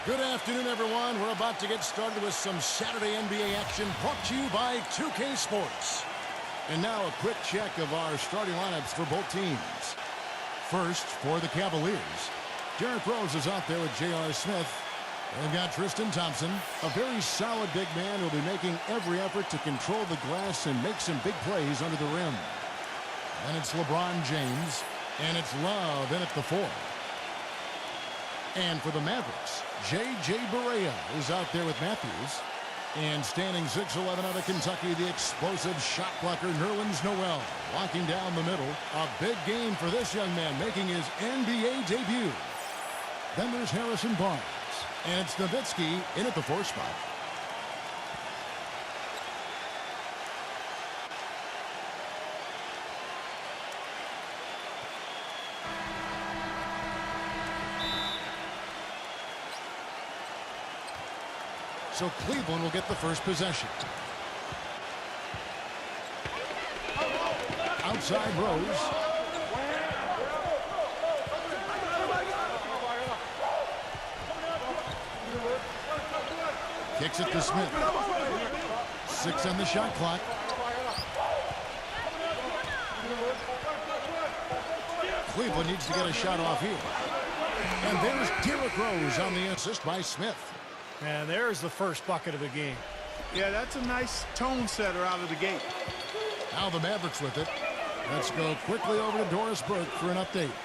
Good afternoon, everyone. We're about to get started with some Saturday NBA action brought to you by 2K Sports. And now a quick check of our starting lineups for both teams. First, for the Cavaliers, Derrick Rose is out there with J.R. Smith. They've got Tristan Thompson, a very solid big man who will be making every effort to control the glass and make some big plays under the rim. Then it's LeBron James, and it's Love in at the 4. And for the Mavericks, J.J. Barea is out there with Matthews. And standing 6'11" out of Kentucky, the explosive shot blocker Nerlens Noel. Walking down the middle. A big game for this young man making his NBA debut. Then there's Harrison Barnes. And it's Nowitzki in at the 4 spot. So Cleveland will get the first possession. Outside Rose. Kicks it to Smith. 6 on the shot clock. Cleveland needs to get a shot off here. And there's Derrick Rose on the assist by Smith. And there's the first bucket of the game. Yeah, that's a nice tone setter out of the gate. Now the Mavericks with it. Let's go quickly over to Doris Burke for an update.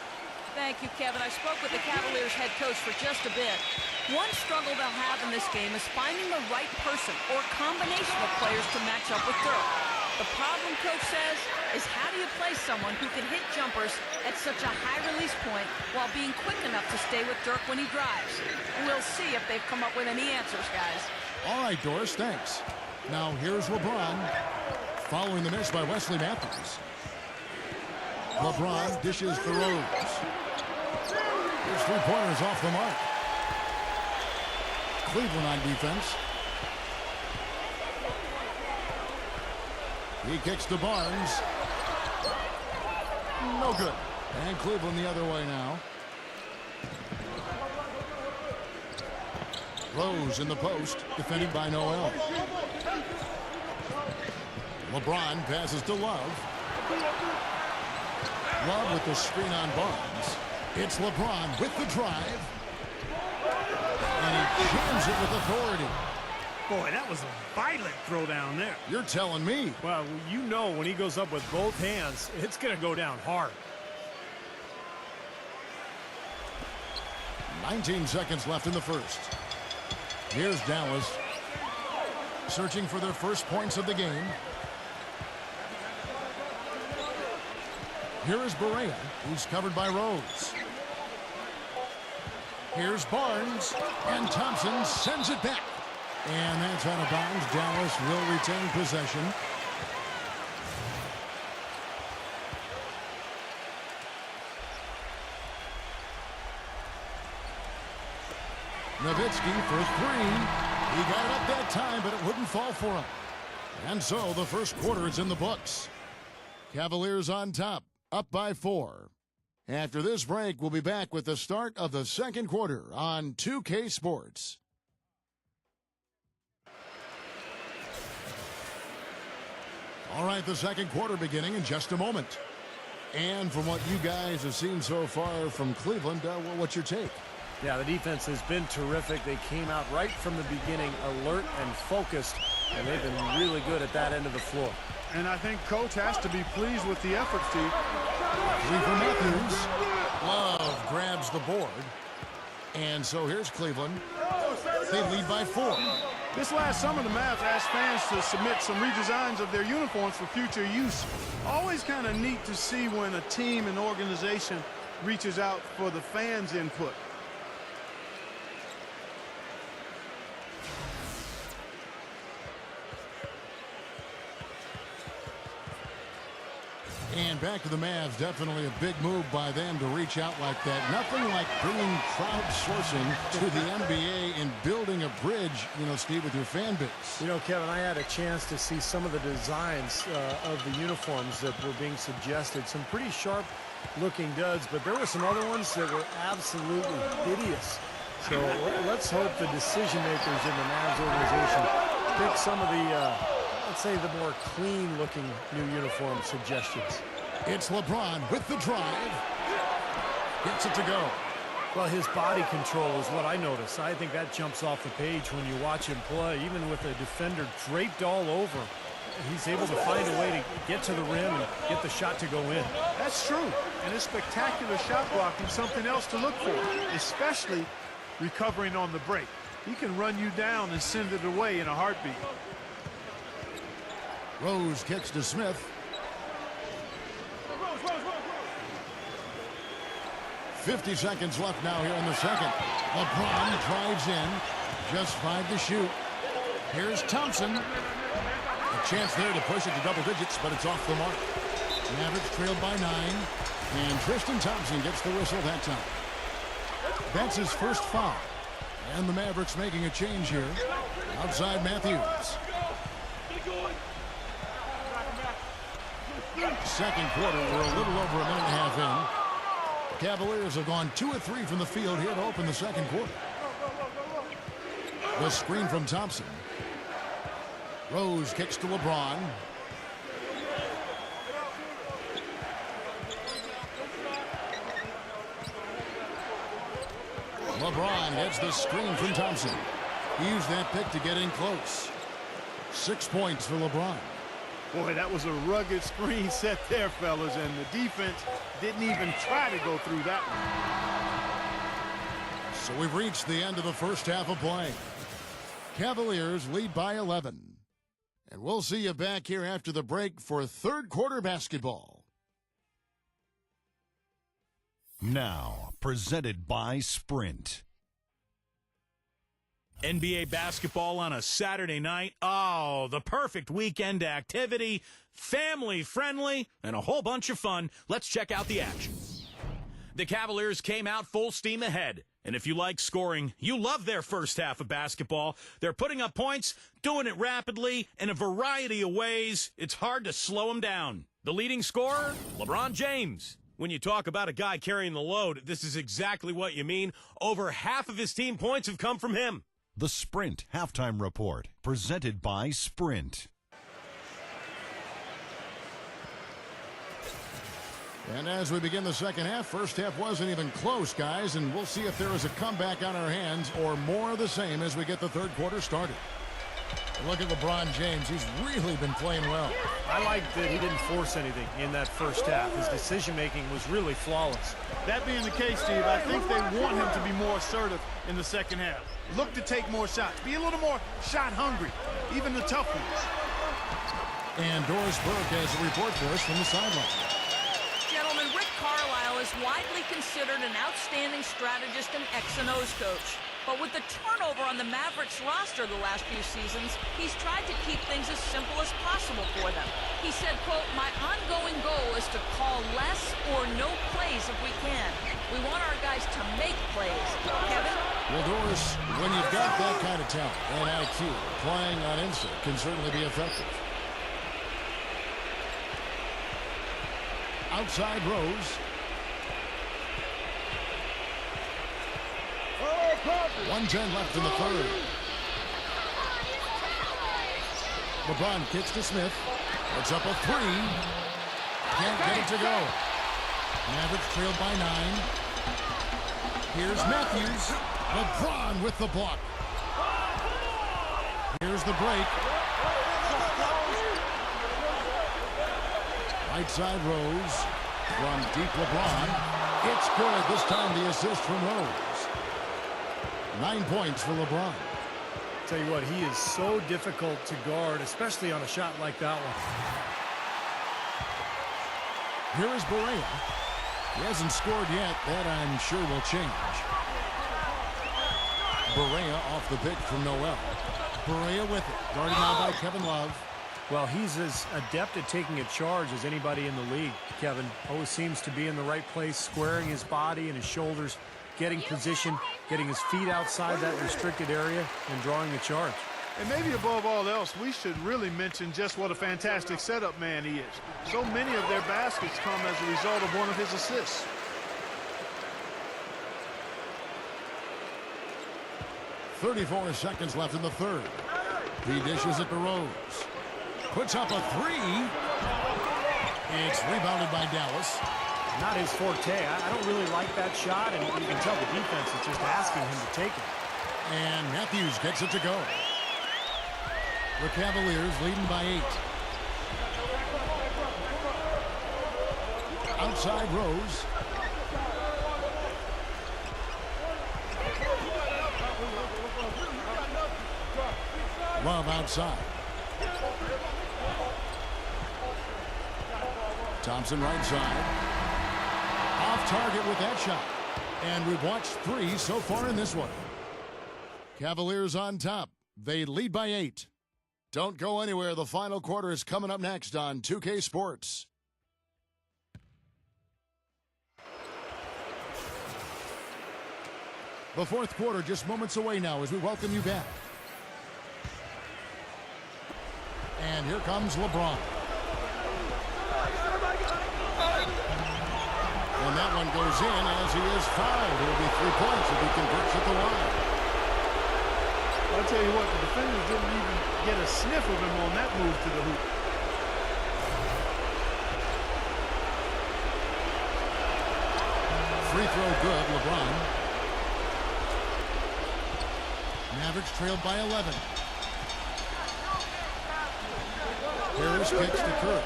Thank you, Kevin. I spoke with the Cavaliers head coach for just a bit. One struggle they'll have in this game is finding the right person or combination of players to match up with Dirk. The problem, coach says, is how do you play someone who can hit jumpers at such a high release point while being quick enough to stay with Dirk when he drives? We'll see if they've come up with any answers, guys. All right, Doris, thanks. Now here's LeBron, following the miss by Wesley Matthews. LeBron dishes to Rose. His 3-pointers off the mark. Cleveland on defense. He kicks to Barnes. No good. And Cleveland the other way now. Rose in the post, defended by Noel. LeBron passes to Love. Love with the screen on Barnes. It's LeBron with the drive. And he jams it with authority. Boy, that was a violent throw down there. You're telling me. Well, you know when he goes up with both hands, it's going to go down hard. 19 seconds left in the first. Here's Dallas, searching for their first points of the game. Here is Barea, who's covered by Rose. Here's Barnes, and Thompson sends it back. And that's out of bounds. Dallas will retain possession. Nowitzki for 3. He got it up that time, but it wouldn't fall for him. And so the first quarter is in the books. Cavaliers on top, up by 4. After this break, we'll be back with the start of the second quarter on 2K Sports. All right, the second quarter beginning in just a moment. And from what you guys have seen so far from Cleveland, what's your take? Yeah, the defense has been terrific. They came out right from the beginning, alert and focused, and they've been really good at that end of the floor. And I think coach has to be pleased with the effort, Steve. 3 for Matthews. Love grabs the board. And so here's Cleveland. They lead by 4. This last summer, the Mavs asked fans to submit some redesigns of their uniforms for future use. Always kind of neat to see when a team and organization reaches out for the fans' input. And back to the Mavs, definitely a big move by them to reach out like that. Nothing like bringing crowdsourcing to the NBA and building a bridge, Steve, with your fan base. Kevin, I had a chance to see some of the designs of the uniforms that were being suggested. Some pretty sharp looking duds, but there were some other ones that were absolutely hideous. So let's hope the decision makers in the Mavs organization pick some of the, let's say, the more clean-looking new uniform suggestions. It's LeBron with the drive. Gets it to go. Well, his body control is what I notice. I think that jumps off the page when you watch him play. Even with a defender draped all over, he's able to find a way to get to the rim and get the shot to go in. That's true. And his spectacular shot blocking is something else to look for, especially recovering on the break. He can run you down and send it away in a heartbeat. Rose kicks to Smith. 50 seconds left now here in the second. LeBron drives in. Just 5 to shoot. Here's Thompson. A chance there to push it to double digits, but it's off the mark. Mavericks trailed by 9. And Tristan Thompson gets the whistle that time. That's his first foul. And the Mavericks making a change here. Outside Matthews. Second quarter, we're a little over a minute and a half in. Cavaliers have gone 2 of 3 from the field here to open the second quarter. The screen from Thompson. Rose kicks to LeBron. LeBron gets the screen from Thompson. He used that pick to get in close. 6 points for LeBron. Boy, that was a rugged screen set there, fellas, and the defense didn't even try to go through that one. So we've reached the end of the first half of play. Cavaliers lead by 11. And we'll see you back here after the break for third quarter basketball. Now, presented by Sprint. NBA basketball on a Saturday night. Oh, the perfect weekend activity, family-friendly, and a whole bunch of fun. Let's check out the action. The Cavaliers came out full steam ahead. And if you like scoring, you love their first half of basketball. They're putting up points, doing it rapidly, in a variety of ways. It's hard to slow them down. The leading scorer, LeBron James. When you talk about a guy carrying the load, this is exactly what you mean. Over half of his team points have come from him. The Sprint Halftime Report, presented by Sprint. And as we begin the second half, first half wasn't even close, guys, and we'll see if there is a comeback on our hands or more of the same as we get the third quarter started. Look at LeBron James. He's really been playing well. I like that he didn't force anything in that first half. His decision-making was really flawless. That being the case, Steve, I think they want him to be more assertive in the second half. Look to take more shots. Be a little more shot hungry, even the tough ones. And Doris Burke has a report for us from the sideline. Gentlemen, Rick Carlisle is widely considered an outstanding strategist and X and O's coach. But with the turnover on the Mavericks roster the last few seasons, he's tried to keep things as simple as possible for them. He said, quote, "My ongoing goal is to call less or no plays if we can. We want our guys to make plays." Kevin? Well, Doris, when you've got that kind of talent and IQ, playing on instinct can certainly be effective. Outside Rose. 1:10 left in the third. LeBron kicks to Smith. It's up a 3. Can't get it to go. Mavericks trailed by 9. Here's Matthews. LeBron with the block. Here's the break. Right side Rose. From deep LeBron. It's good. This time the assist from Rose. 9 points for LeBron. Tell you what, he is so difficult to guard, especially on a shot like that one. Here is Barea. He hasn't scored yet. That, I'm sure, will change. Barea off the pick from Noel. Barea with it. Guarded now by Kevin Love. Well, he's as adept at taking a charge as anybody in the league, Kevin. Always seems to be in the right place, squaring his body and his shoulders, getting position, getting his feet outside that restricted area, and drawing the charge. And maybe above all else, we should really mention just what a fantastic setup man he is. So many of their baskets come as a result of one of his assists. 34 seconds left in the third. He dishes it to Rose. Puts up a three. It's rebounded by Dallas. Not his forte. I don't really like that shot, and you can tell the defense is just asking him to take it. And Matthews gets it to go. The Cavaliers leading by 8. Outside Rose. Love outside. Thompson right side. Off target with that shot. And we've watched 3 so far in this one. Cavaliers on top. They lead by 8. Don't go anywhere. The final quarter is coming up next on 2K Sports. The fourth quarter just moments away now as we welcome you back. And here comes LeBron. And that one goes in as he is fouled. It'll be 3 points if he converts at the line. I'll tell you what, the defenders didn't even get a sniff of him on that move to the hoop. Free throw good, LeBron. Mavericks trailed by 11. Harris kicks to Curry.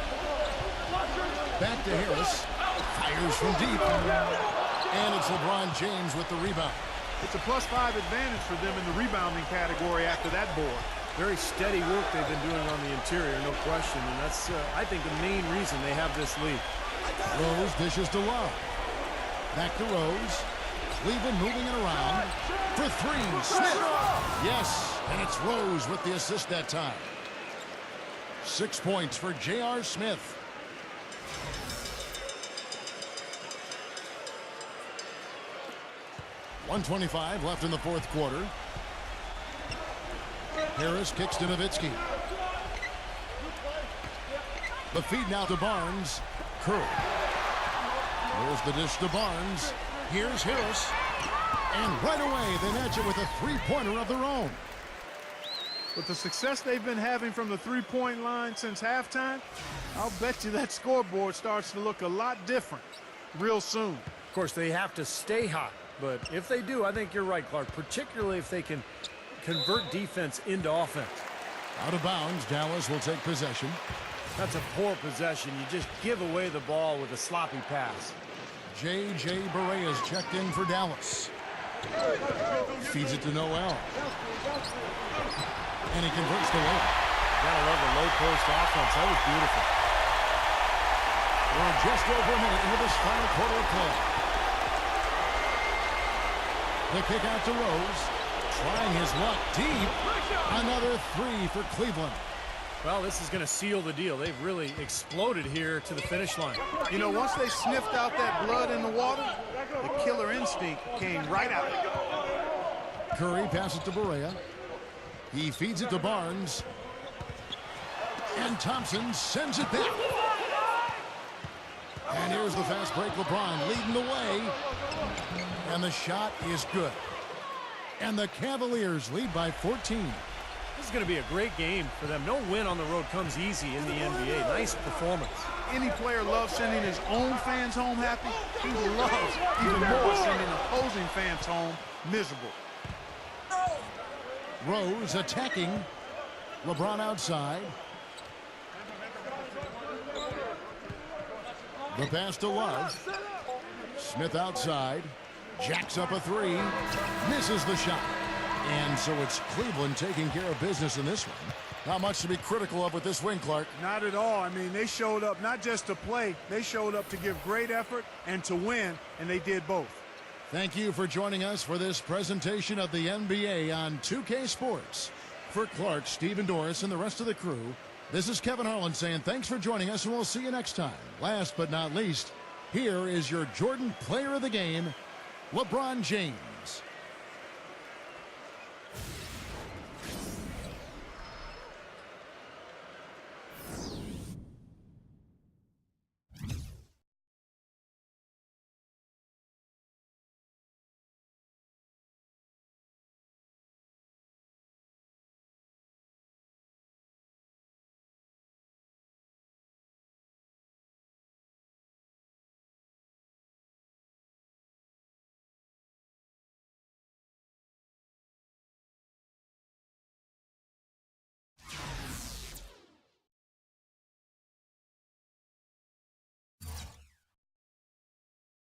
Back to Harris. Fires from deep. And it's LeBron James with the rebound. It's a +5 advantage for them in the rebounding category after that board. Very steady work they've been doing on the interior, no question. And that's, I think, the main reason they have this lead. Rose dishes to Love. Back to Rose. Cleveland moving it around. For 3, Smith. Yes, and it's Rose with the assist that time. 6 points for J.R. Smith. .125 left in the fourth quarter. Harris kicks to Nowitzki. The feed now to Barnes. Curry. There's the dish to Barnes. Here's Harris. And right away, they match it with a three-pointer of their own. With the success they've been having from the three-point line since halftime, I'll bet you that scoreboard starts to look a lot different real soon. Of course, they have to stay hot. But if they do, I think you're right, Clark, particularly if they can convert defense into offense. Out of bounds, Dallas will take possession. That's a poor possession. You just give away the ball with a sloppy pass. J.J. Barea is checked in for Dallas. Feeds it to Noel. And he converts the layup. Gotta love the low post offense. That was beautiful. We're just over a minute into this final quarter of play. The kick out to Rose. Trying his luck deep. Another 3 for Cleveland. Well, this is going to seal the deal. They've really exploded here to the finish line. You know, once they sniffed out that blood in the water, the killer instinct came right out. Curry passes to Barea. He feeds it to Barnes. And Thompson sends it back. And here's the fast break. LeBron leading the way. And the shot is good. And the Cavaliers lead by 14. This is going to be a great game for them. No win on the road comes easy in the NBA. Nice performance. Any player loves sending his own fans home happy. He loves even more sending opposing fans home miserable. Rose attacking. LeBron outside. The pass to Love. Smith outside. Jacks up a 3. Misses the shot. And so it's Cleveland taking care of business in this one. Not much to be critical of with this win, Clark. Not at all. I mean, they showed up not just to play. They showed up to give great effort and to win, and they did both. Thank you for joining us for this presentation of the NBA on 2K Sports. For Clark, Stephen Doris, and the rest of the crew, this is Kevin Harlan saying thanks for joining us, and we'll see you next time. Last but not least, here is your Jordan Player of the Game, LeBron James.